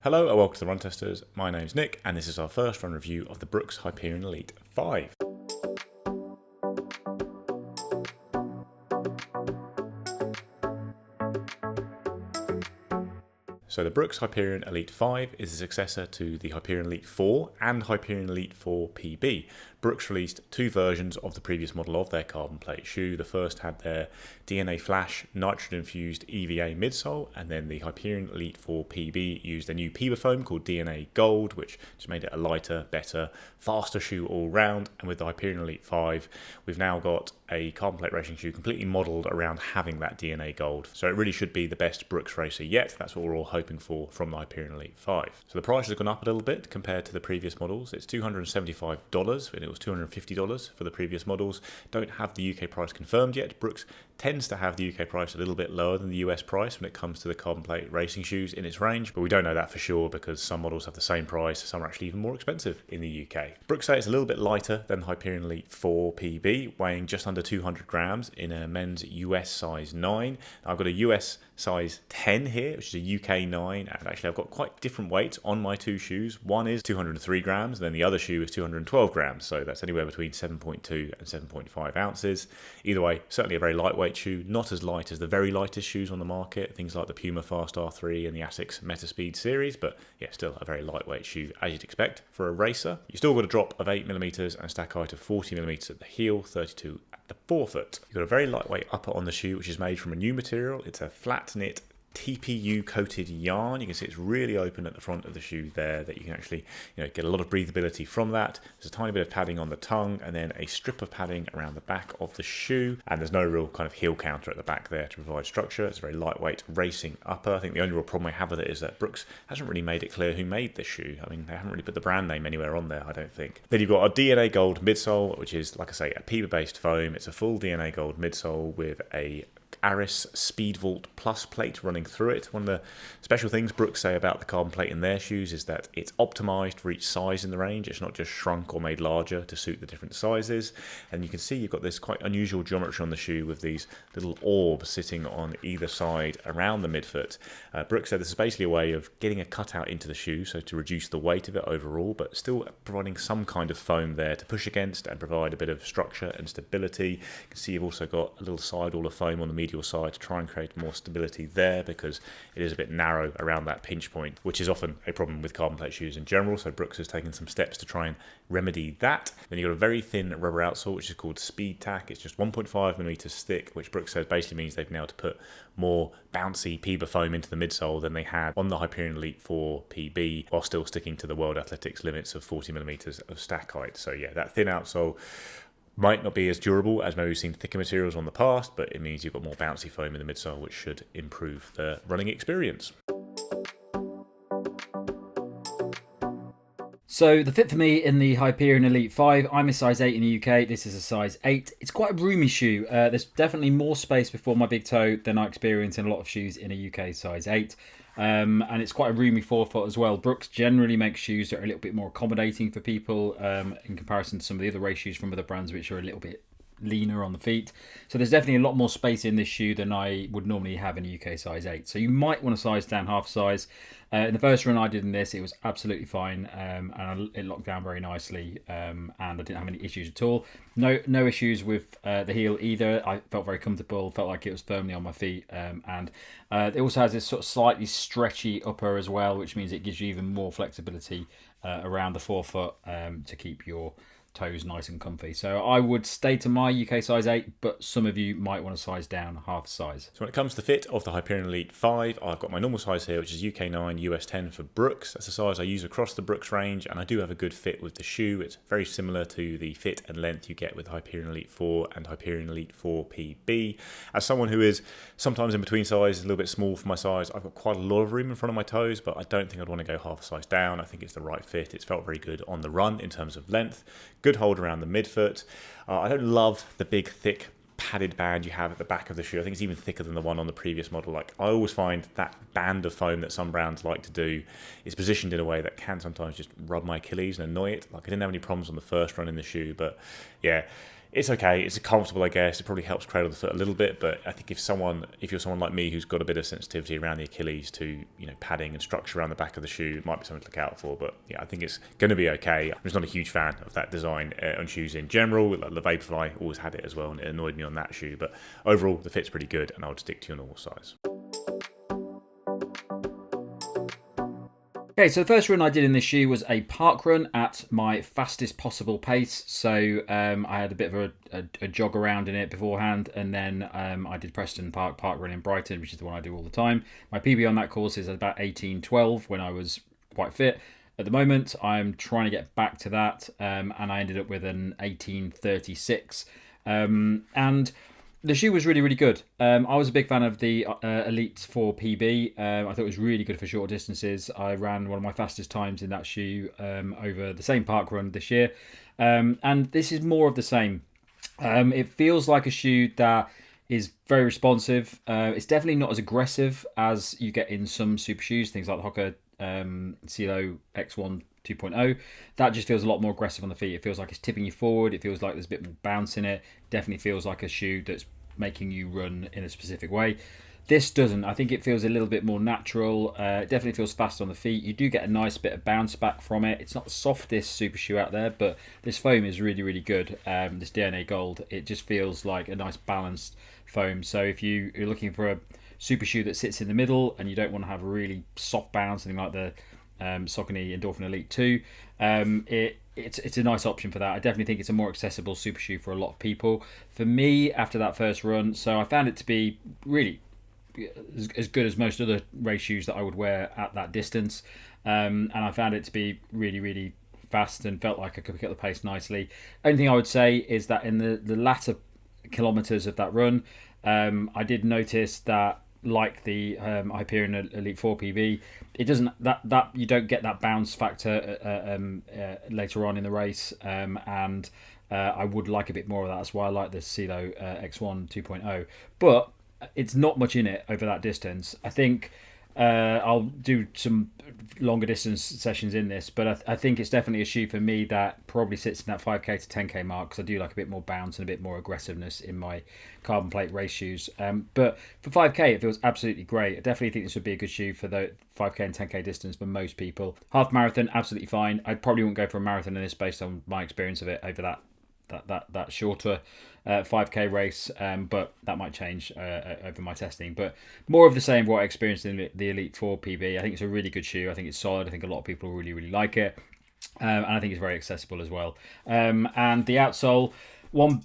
Hello and welcome to the Run Testers. My name's Nick and this is our first run review of the Brooks Hyperion Elite 5. So the Brooks Hyperion Elite 5 is the successor to the Hyperion Elite 4 and Hyperion Elite 4 PB. Brooks released two versions of the previous model of their carbon plate shoe. The first had their DNA Flash nitrogen-infused EVA midsole, and then the Hyperion Elite 4 PB used a new Peba foam called DNA Gold, which just made it a lighter, better, faster shoe all round. And with the Hyperion Elite 5, we've now got a carbon plate racing shoe completely modelled around having that DNA Gold. So it really should be the best Brooks racer yet. That's what we're all hoping for from the Hyperion Elite 5. So the price has gone up a little bit compared to the previous models. It's $275 and it was $250 for the previous models. Don't have the UK price confirmed yet. Brooks tends to have the UK price a little bit lower than the US price when it comes to the carbon plate racing shoes in its range, but we don't know that for sure because some models have the same price, some are actually even more expensive in the UK. Brooks say it's a little bit lighter than the Hyperion Elite 4 PB, weighing just under 200 grams in a men's US size 9. Now I've got a US size 10 here, which is a UK 9, and actually I've got quite different weights on my two shoes. One is 203 grams, and then the other shoe is 212 grams, so that's anywhere between 7.2 and 7.5 ounces. Either way, certainly a very lightweight shoe, not as light as the very lightest shoes on the market, things like the Puma Fast R3 and the Asics Metaspeed series, but yeah, still a very lightweight shoe as you'd expect for a racer. You've still got a drop of 8mm and a stack height of 40mm at the heel, 32 at the forefoot. You've got a very lightweight upper on the shoe, which is made from a new material. It's a flat knit TPU coated yarn. You can see it's really open at the front of the shoe there, that you can actually get a lot of breathability from that. There's a tiny bit of padding on the tongue and then a strip of padding around the back of the shoe, and there's no real kind of heel counter at the back there to provide structure. It's a very lightweight racing upper. I think the only real problem I have with it is that Brooks hasn't really made it clear who made this shoe. I mean, they haven't really put the brand name anywhere on there, I don't think. Then you've got a DNA Gold midsole, which is, like I say, a Peba-based foam. It's a full DNA Gold midsole with a Aris Speed Vault Plus plate running through it. One of the special things Brooks say about the carbon plate in their shoes is that it's optimized for each size in the range. It's not just shrunk or made larger to suit the different sizes. And you can see you've got this quite unusual geometry on the shoe with these little orbs sitting on either side around the midfoot. Brooks said this is basically a way of getting a cutout into the shoe, so to reduce the weight of it overall, but still providing some kind of foam there to push against and provide a bit of structure and stability. You can see you've also got a little sidewall of foam on the medial side to try and create more stability there, because it is a bit narrow around that pinch point, which is often a problem with carbon plate shoes in general. So Brooks has taken some steps to try and remedy that. Then you've got a very thin rubber outsole, which is called Speed Tack. It's just 1.5mm thick, which Brooks says basically means they've been able to put more bouncy Peba foam into the midsole than they had on the Hyperion Elite 4 PB, while still sticking to the World Athletics limits of 40mm of stack height. So yeah, that thin outsole might not be as durable as maybe we've seen thicker materials on the past, but it means you've got more bouncy foam in the midsole, which should improve the running experience. So the fit for me in the Hyperion Elite 5, I'm a size 8 in the UK, this is a size 8. It's quite a roomy shoe. There's definitely more space before my big toe than I experience in a lot of shoes in a UK size 8. And it's quite a roomy forefoot as well. Brooks generally makes shoes that are a little bit more accommodating for people in comparison to some of the other race shoes from other brands, which are a little bit leaner on the feet. So there's definitely a lot more space in this shoe than I would normally have in a UK size 8. So you might want to size down half size. In the first run I did in this, it was absolutely fine, and it locked down very nicely, and I didn't have any issues at all. No issues with the heel either. I felt very comfortable, felt like it was firmly on my feet, and it also has this sort of slightly stretchy upper as well, which means it gives you even more flexibility around the forefoot to keep your toes nice and comfy. So I would stay to my UK size 8, but some of you might want to size down half size. So when it comes to the fit of the Hyperion Elite 5, I've got my normal size here, which is UK 9, US 10 for Brooks. That's the size I use across the Brooks range, and I do have a good fit with the shoe. It's very similar to the fit and length you get with Hyperion Elite 4 and Hyperion Elite 4 PB. As someone who is sometimes in between sizes, a little bit small for my size, I've got quite a lot of room in front of my toes, but I don't think I'd want to go half a size down. I think it's the right fit. It's felt very good on the run in terms of length. Good hold around the midfoot. I don't love the big, thick, padded band you have at the back of the shoe. I think it's even thicker than the one on the previous model. Like, I always find that band of foam that some brands like to do is positioned in a way that can sometimes just rub my Achilles and annoy it. Like, I didn't have any problems on the first run in the shoe, but yeah, It's okay. It's comfortable, I guess. It probably helps cradle the foot a little bit, but I think if you're someone like me who's got a bit of sensitivity around the Achilles to padding and structure around the back of the shoe, it might be something to look out for. But yeah, I think it's going to be okay. I'm just not a huge fan of that design on shoes in general. Like the Vaporfly always had it as well, and it annoyed me on that shoe. But overall, the fit's pretty good, and I would stick to your normal size. Okay, so the first run I did in this shoe was a park run at my fastest possible pace. So I had a bit of a jog around in it beforehand, and then I did Preston Park run in Brighton, which is the one I do all the time. My PB on that course is about 18:12 when I was quite fit. At the moment, I'm trying to get back to that, and I ended up with an 18:36. And the shoe was really, really good. I was a big fan of the Elite 4 PB. I thought it was really good for short distances. I ran one of my fastest times in that shoe over the same park run this year. And this is more of the same. It feels like a shoe that is very responsive. It's definitely not as aggressive as you get in some super shoes, things like the Hoka CeeLo X1 2.0. That just feels a lot more aggressive on the feet. It feels like it's tipping you forward. It feels like there's a bit more bounce in it. Definitely feels like a shoe that's making you run in a specific way. This doesn't. I think it feels a little bit more natural. It definitely feels fast on the feet. You do get a nice bit of bounce back from it. It's not the softest super shoe out there, but this foam is really, really good. This DNA Gold, it just feels like a nice balanced foam. So if you're looking for a super shoe that sits in the middle and you don't want to have a really soft bounce, something like the Saucony Endorphin Elite 2, it's a nice option for that. I definitely think it's a more accessible super shoe for a lot of people. For me, after that first run, so I found it to be really as good as most other race shoes that I would wear at that distance, and I found it to be really, really fast and felt like I could pick up the pace nicely. Only thing I would say is that in the latter kilometres of that run, I did notice that, like the Hyperion Elite 4 PB, it doesn't that you don't get that bounce factor later on in the race, and I would like a bit more of that. That's why I like the CeeLo X1 2.0, but it's not much in it over that distance. I think I'll do some longer distance sessions in this, but I think it's definitely a shoe for me that probably sits in that 5k to 10k mark, because I do like a bit more bounce and a bit more aggressiveness in my carbon plate race shoes. But for 5k, it feels absolutely great. I definitely think this would be a good shoe for the 5k and 10k distance for most people. Half marathon, absolutely fine. I probably wouldn't go for a marathon in this based on my experience of it over that shorter 5k race, but that might change over my testing. But more of the same what I experienced in the Elite 4 PB. I think it's a really good shoe. I think it's solid. I think a lot of people really, really like it, and I think it's very accessible as well. And the outsole, one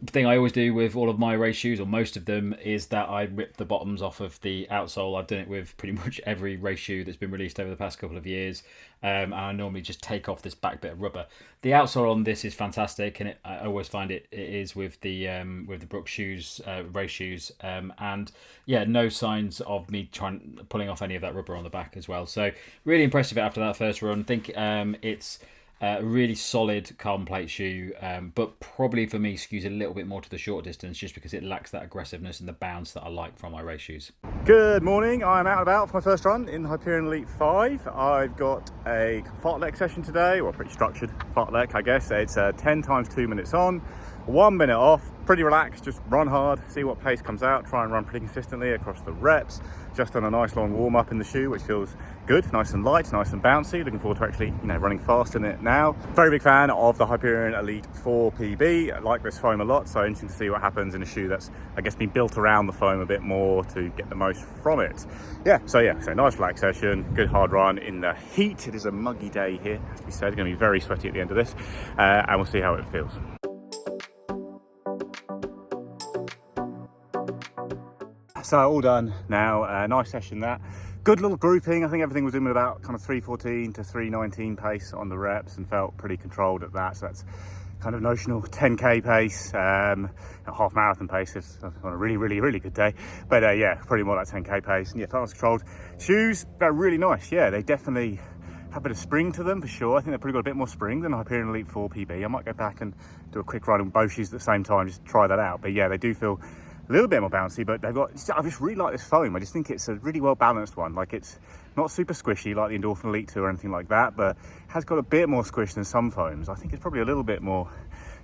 thing I always do with all of my race shoes, or most of them, is that I rip the bottoms off of the outsole. I've done it with pretty much every race shoe that's been released over the past couple of years, and I normally just take off this back bit of rubber. The outsole on this is fantastic, and I always find it is with the Brooks shoes, race shoes, and yeah, no signs of me pulling off any of that rubber on the back as well. So really impressive after that first run. I think it's a really solid carbon plate shoe, but probably for me skews a little bit more to the short distance, just because it lacks that aggressiveness and the bounce that I like from my race shoes. Good morning, I'm out and about for my first run in the Hyperion Elite 5. I've got a fartlek session today, or pretty structured fartlek, I guess. It's 10 times 2 minutes on, 1 minute off, pretty relaxed, just run hard, see what pace comes out, try and run pretty consistently across the reps. Just done a nice long warm up in the shoe, which feels good, nice and light, nice and bouncy. Looking forward to actually, running fast in it now. Very big fan of the Hyperion Elite 4 PB. I like this foam a lot, so interesting to see what happens in a shoe that's, I guess, been built around the foam a bit more to get the most from it. So nice relaxed session, good hard run in the heat. It is a muggy day here, as we said. It's going to be very sweaty at the end of this, and we'll see how it feels. So all done now, nice session that. Good little grouping. I think everything was in with about kind of 3:14 to 3:19 pace on the reps, and felt pretty controlled at that. So that's kind of notional 10k pace, half marathon pace if on a really, really, really good day. But pretty more like 10k pace, and felt controlled. Shoes, they're really nice. Yeah, they definitely have a bit of spring to them for sure. I think they've probably got a bit more spring than the Hyperion Elite 4 PB. I might go back and do a quick run on both shoes at the same time, just try that out. But yeah, they do feel a little bit more bouncy, but I just really like this foam. I just think it's a really well balanced one. Like, it's not super squishy like the Endorphin Elite 2 or anything like that, but has got a bit more squish than some foams. I think it's probably a little bit more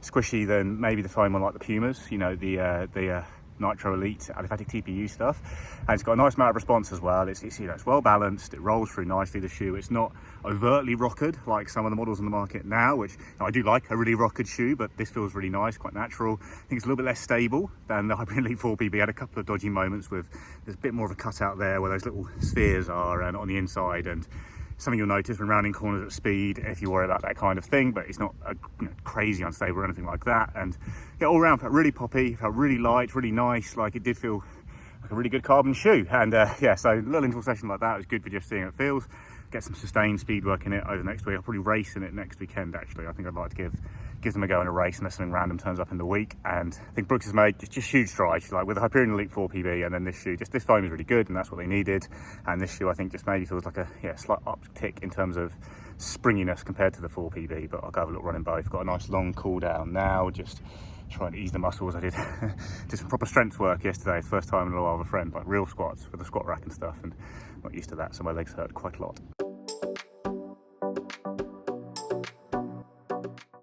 squishy than maybe the foam on like the Pumas, you know, the Nitro Elite aliphatic TPU stuff, and it's got a nice amount of response as well. It's you know, it's well balanced, it rolls through nicely, the shoe. It's not overtly rockered like some of the models on the market now, which, you know, I do like a really rockered shoe, but this feels really nice, quite natural. I think it's a little bit less stable than the Hyperion Elite 4 PB. Had a couple of dodgy moments with, there's a bit more of a cutout there where those little spheres are and on the inside, and something you'll notice when rounding corners at speed if you worry about that kind of thing, but it's not you know, crazy unstable or anything like that. And yeah, all around felt really poppy, felt really light, really nice. Like, it did feel like a really good carbon shoe. And yeah, so a little interval session like that was good for just seeing how it feels. Get some sustained speed work in it over next week. I'll probably race in it next weekend, actually. I think I'd like to give them a go in a race unless something random turns up in the week. And I think Brooks has made just huge strides, like with the Hyperion Elite 4 PB, and then this shoe, just this foam is really good, and that's what they needed. And this shoe, I think, just maybe feels like a slight uptick in terms of springiness compared to the 4 PB, but I'll go have a little run in both. Got a nice long cool down now, just trying to ease the muscles. I did some proper strength work yesterday, first time in a while with a friend, like real squats with a squat rack and stuff, and I'm not used to that, so my legs hurt quite a lot.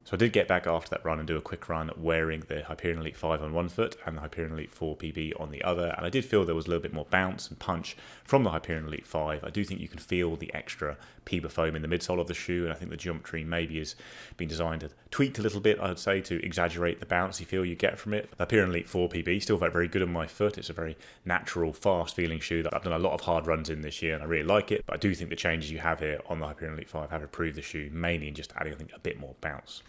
So I did get back after that run and do a quick run wearing the Hyperion Elite 5 on one foot and the Hyperion Elite 4 PB on the other, and I did feel there was a little bit more bounce and punch from the Hyperion Elite 5. I do think you can feel the extra Peba foam in the midsole of the shoe, and I think the geometry maybe has been designed and tweaked a little bit, I would say, to exaggerate the bouncy feel you get from it. The Hyperion Elite 4 PB still felt very good on my foot. It's a very natural, fast feeling shoe that I've done a lot of hard runs in this year, and I really like it, but I do think the changes you have here on the Hyperion Elite 5 have improved the shoe, mainly in just adding, I think, a bit more bounce.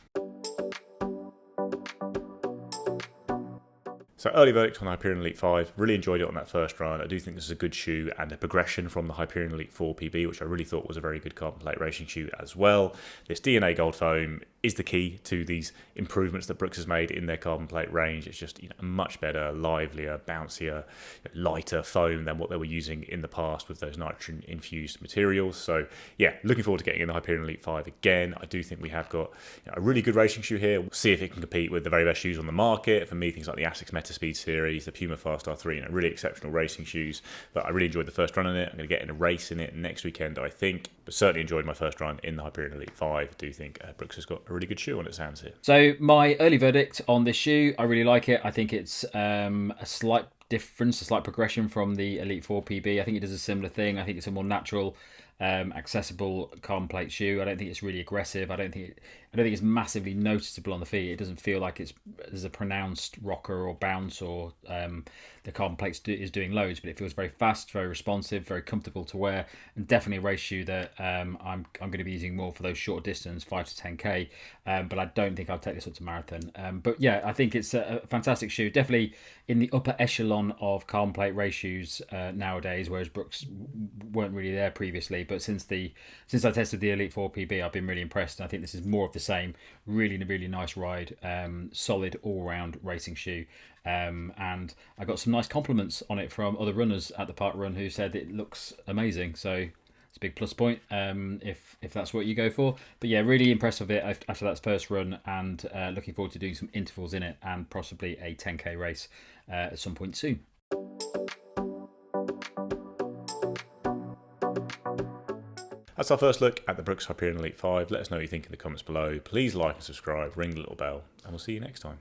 So early verdict on the Hyperion Elite 5, really enjoyed it on that first run. I do think this is a good shoe and a progression from the Hyperion Elite 4 PB, which I really thought was a very good carbon plate racing shoe as well. This DNA Gold foam is the key to these improvements that Brooks has made in their carbon plate range. It's just, you know, a much better, livelier, bouncier, lighter foam than what they were using in the past with those nitrogen infused materials. So yeah, looking forward to getting in the Hyperion Elite 5 again. I do think we have got, you know, a really good racing shoe here. We'll see if it can compete with the very best shoes on the market. For me, things like the Asics Meta Speed series, the Puma Fast R3, you know, really exceptional racing shoes. But I really enjoyed the first run in it. I'm going to get in a race in it next weekend, I think. But certainly enjoyed my first run in the Hyperion Elite 5. I do think Brooks has got a really good shoe on its hands here. So my early verdict on this shoe, I really like it. I think it's a slight difference, a slight progression from the Elite 4 PB. I think it does a similar thing. I think it's a more natural, accessible carbon plate shoe. I don't think it's really aggressive. I don't think it's massively noticeable on the feet. It doesn't feel like there's a pronounced rocker or bounce, or the carbon plate is doing loads, but it feels very fast, very responsive, very comfortable to wear, and definitely a race shoe that I'm going to be using more for those short distance, 5 to 10k. But I don't think I'll take this up to marathon. But yeah, I think it's a fantastic shoe. Definitely in the upper echelon of carbon plate race shoes nowadays, whereas Brooks weren't really there previously. But since I tested the Elite 4 PB, I've been really impressed, and I think this is more of the same. Really nice ride, solid all-round racing shoe, and I got some nice compliments on it from other runners at the park run who said it looks amazing. So it's a big plus point if that's what you go for. But yeah, really impressed with it after that first run, and looking forward to doing some intervals in it and possibly a 10k race at some point soon. That's our first look at the Brooks Hyperion Elite 5. Let us know what you think in the comments below. Please like and subscribe, ring the little bell, and we'll see you next time.